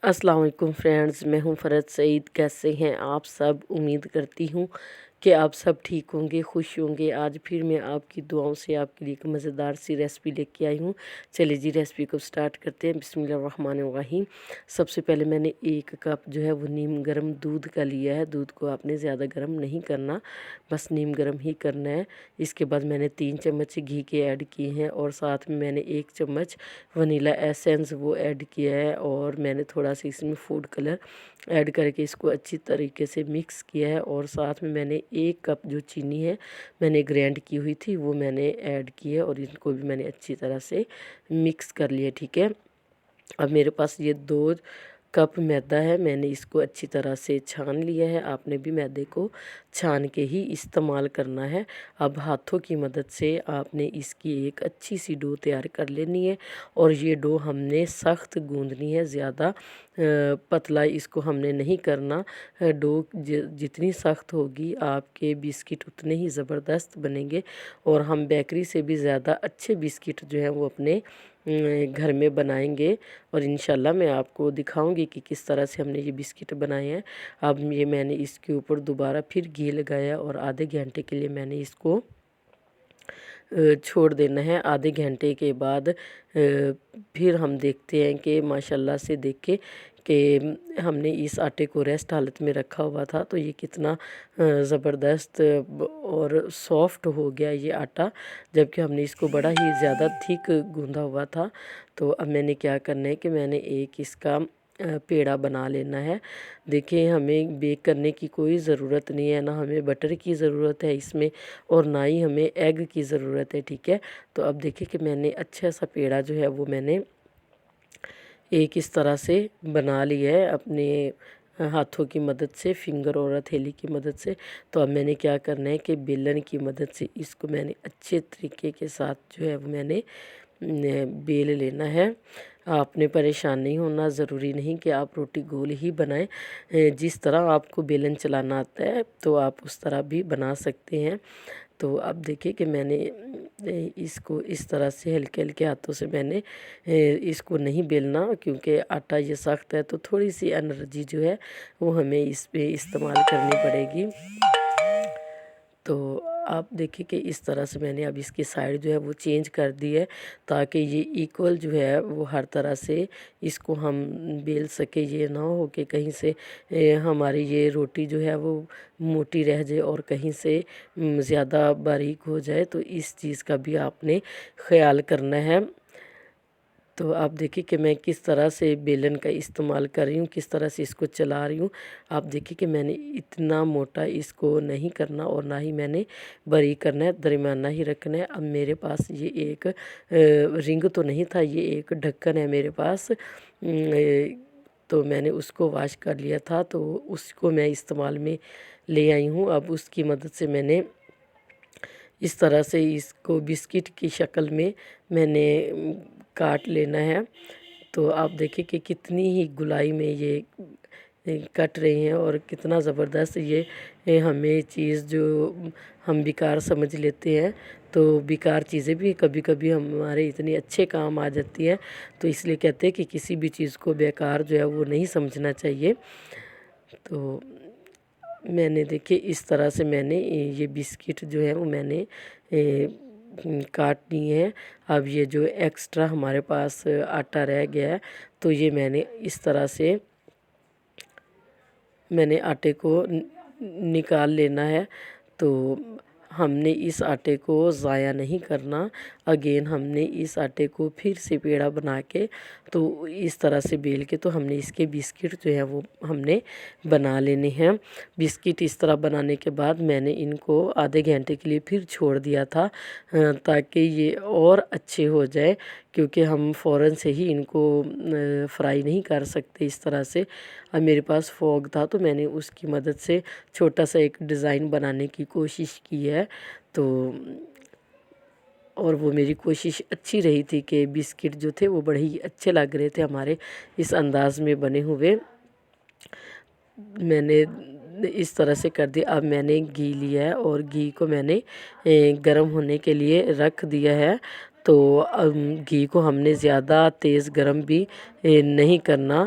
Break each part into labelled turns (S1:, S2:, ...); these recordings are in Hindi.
S1: अस्सलाम वालेकुम फ्रेंड्स, मैं हूं फ़रत सईद। कैसे हैं आप सब? उम्मीद करती हूं कि आप सब ठीक होंगे, खुश होंगे। आज फिर मैं आपकी दुआओं से आपके लिए एक मज़ेदार सी रेसिपी लेके आई हूं। चलिए जी रेसिपी को स्टार्ट करते हैं। बिस्मिल्लाहिर्रहमानिर्रहीम। सबसे पहले मैंने 1 कप जो है वो नीम गर्म दूध का लिया है। दूध को आपने ज़्यादा गर्म नहीं करना, बस नीम गर्म ही करना है। इसके बाद मैंने 3 चम्मच घी के ऐड किए हैं और साथ में मैंने 1 चम्मच वनीला एसेंस वो ऐड किया है और मैंने थोड़ा सा इसमें फूड कलर ऐड करके इसको अच्छी तरीके से मिक्स किया है। और साथ में मैंने 1 कप जो चीनी है मैंने ग्राइंड की हुई थी वो मैंने ऐड की है और इनको भी मैंने अच्छी तरह से मिक्स कर लिया। ठीक है, अब मेरे पास ये 2 कप मैदा है, मैंने इसको अच्छी तरह से छान लिया है। आपने भी मैदे को छान के ही इस्तेमाल करना है। अब हाथों की मदद से आपने इसकी एक अच्छी सी डो तैयार कर लेनी है और ये डो हमने सख्त गूंदनी है, ज़्यादा पतला इसको हमने नहीं करना। डो जितनी सख्त होगी आपके बिस्किट उतने ही ज़बरदस्त बनेंगे और हम बेकरी से भी ज़्यादा अच्छे बिस्किट जो हैं वो अपने घर में बनाएंगे और इंशाल्लाह मैं आपको दिखाऊंगी कि किस तरह से हमने ये बिस्किट बनाए हैं। अब ये मैंने इसके ऊपर दोबारा फिर घी लगाया और आधे घंटे के लिए मैंने इसको छोड़ देना है। आधे घंटे के बाद फिर हम देखते हैं कि माशाल्लाह से देख के कि हमने इस आटे को रेस्ट हालत में रखा हुआ था तो ये कितना ज़बरदस्त और सॉफ्ट हो गया ये आटा, जबकि हमने इसको बड़ा ही ज़्यादा थिक गूंदा हुआ था। तो अब मैंने क्या करना है कि मैंने एक इसका पेड़ा बना लेना है। देखिए, हमें बेक करने की कोई ज़रूरत नहीं है, ना हमें बटर की ज़रूरत है इसमें और ना ही हमें एग की ज़रूरत है। ठीक है, तो अब देखिए कि मैंने अच्छा सा पेड़ा जो है वो मैंने एक इस तरह से बना लिया है अपने हाथों की मदद से, फिंगर और हथेली की मदद से। तो अब मैंने क्या करना है कि बेलन की मदद से इसको मैंने अच्छे तरीके के साथ जो है वो मैंने बेल लेना है। आपने परेशान नहीं होना, ज़रूरी नहीं कि आप रोटी गोल ही बनाएं। जिस तरह आपको बेलन चलाना आता है तो आप उस तरह भी बना सकते हैं। तो अब देखिए कि मैंने इसको इस तरह से हल्के हल्के हाथों से मैंने इसको नहीं बेलना, क्योंकि आटा ये सख्त है तो थोड़ी सी एनर्जी जो है वो हमें इस पे इस्तेमाल करनी पड़ेगी। तो आप देखिए कि इस तरह से मैंने अब इसकी साइड जो है वो चेंज कर दी है ताकि ये इक्वल जो है वो हर तरह से इसको हम बेल सके। ये ना हो कि कहीं से हमारी ये रोटी जो है वो मोटी रह जाए और कहीं से ज़्यादा बारीक हो जाए, तो इस चीज़ का भी आपने ख्याल करना है। तो आप देखिए कि मैं किस तरह से बेलन का इस्तेमाल कर रही हूँ, किस तरह से इसको चला रही हूँ। आप देखिए कि मैंने इतना मोटा इसको नहीं करना और ना ही मैंने बारीक करना है, दरमियाना ही रखना है। अब मेरे पास ये एक रिंग तो नहीं था, ये एक ढक्कन है मेरे पास। तो मैंने उसको वॉश कर लिया था तो उसको मैं इस्तेमाल में ले आई हूँ। अब उसकी मदद से मैंने इस तरह से इसको बिस्किट की शक्ल में मैंने काट लेना है। तो आप देखिए कि कितनी ही गुलाई में ये कट रही हैं और कितना ज़बरदस्त ये हमें चीज़ जो हम बेकार समझ लेते हैं, तो बेकार चीज़ें भी कभी कभी हमारे इतने अच्छे काम आ जाती हैं। तो इसलिए कहते हैं कि किसी भी चीज़ को बेकार जो है वो नहीं समझना चाहिए। तो मैंने देखिए इस तरह से मैंने ये बिस्किट जो है वो मैंने काट ली है। अब ये जो एक्स्ट्रा हमारे पास आटा रह गया है तो ये मैंने इस तरह से मैंने आटे को निकाल लेना है। तो हमने इस आटे को ज़ाया नहीं करना, अगेन हमने इस आटे को फिर से पेड़ा बना के तो इस तरह से बेल के तो हमने इसके बिस्किट जो है वो हमने बना लेने हैं। बिस्किट इस तरह बनाने के बाद मैंने इनको आधे घंटे के लिए फिर छोड़ दिया था ताकि ये और अच्छे हो जाए, क्योंकि हम फ़ौरन से ही इनको फ्राई नहीं कर सकते इस तरह से। अब मेरे पास फोक था तो मैंने उसकी मदद से छोटा सा एक डिज़ाइन बनाने की कोशिश की है। तो और वो मेरी कोशिश अच्छी रही थी कि बिस्किट जो थे वो बड़े ही अच्छे लग रहे थे हमारे इस अंदाज़ में बने हुए। मैंने इस तरह से कर दिया। अब मैंने घी लिया है और घी को मैंने गर्म होने के लिए रख दिया है। तो घी को हमने ज़्यादा तेज़ गरम भी नहीं करना,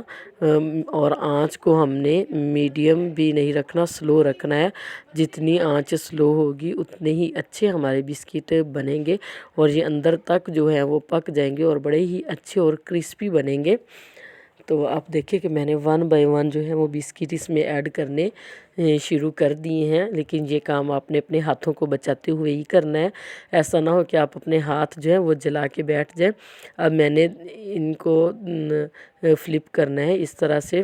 S1: और आँच को हमने मीडियम भी नहीं रखना, स्लो रखना है। जितनी आँच स्लो होगी उतने ही अच्छे हमारे बिस्किट बनेंगे और ये अंदर तक जो है वो पक जाएंगे और बड़े ही अच्छे और क्रिस्पी बनेंगे। तो आप देखिए कि मैंने 1 बाय 1 जो है वो बिस्किट इसमें ऐड करने शुरू कर दिए हैं, लेकिन ये काम आपने अपने हाथों को बचाते हुए ही करना है। ऐसा ना हो कि आप अपने हाथ जो है वो जला के बैठ जाएं। अब मैंने इनको फ्लिप करना है इस तरह से,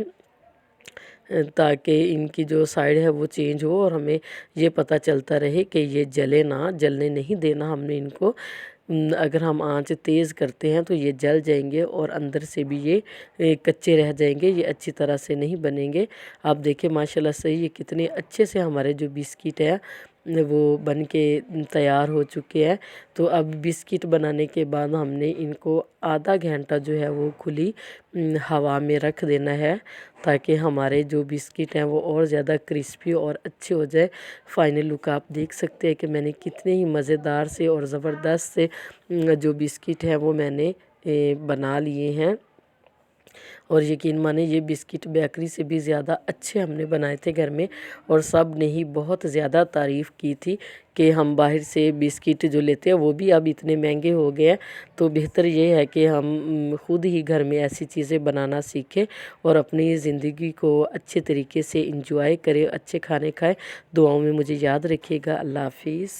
S1: ताकि इनकी जो साइड है वो चेंज हो और हमें ये पता चलता रहे कि ये जले ना, जलने नहीं देना हमने इनको। अगर हम आंच तेज़ करते हैं तो ये जल जाएंगे और अंदर से भी ये कच्चे रह जाएंगे, ये अच्छी तरह से नहीं बनेंगे। आप देखिए माशाल्लाह से ये कितने अच्छे से हमारे जो बिस्किट है वो बन के तैयार हो चुके हैं। तो अब बिस्किट बनाने के बाद हमने इनको आधा घंटा जो है वो खुली हवा में रख देना है, ताकि हमारे जो बिस्किट हैं वो और ज़्यादा क्रिस्पी और अच्छे हो जाए। फाइनल लुक आप देख सकते हैं कि मैंने कितने ही मज़ेदार से और ज़बरदस्त से जो बिस्किट हैं वो मैंने बना लिए हैं। और यकीन माने ये बिस्किट बेकरी से भी ज़्यादा अच्छे हमने बनाए थे घर में, और सब ने ही बहुत ज़्यादा तारीफ़ की थी कि हम बाहर से बिस्किट जो लेते हैं वो भी अब इतने महंगे हो गए हैं। तो बेहतर ये है कि हम ख़ुद ही घर में ऐसी चीज़ें बनाना सीखें और अपनी ज़िंदगी को अच्छे तरीके से इंजॉय करें, अच्छे खाने खाएं। दुआओं में मुझे याद रखिएगा। अल्लाह हाफिज़।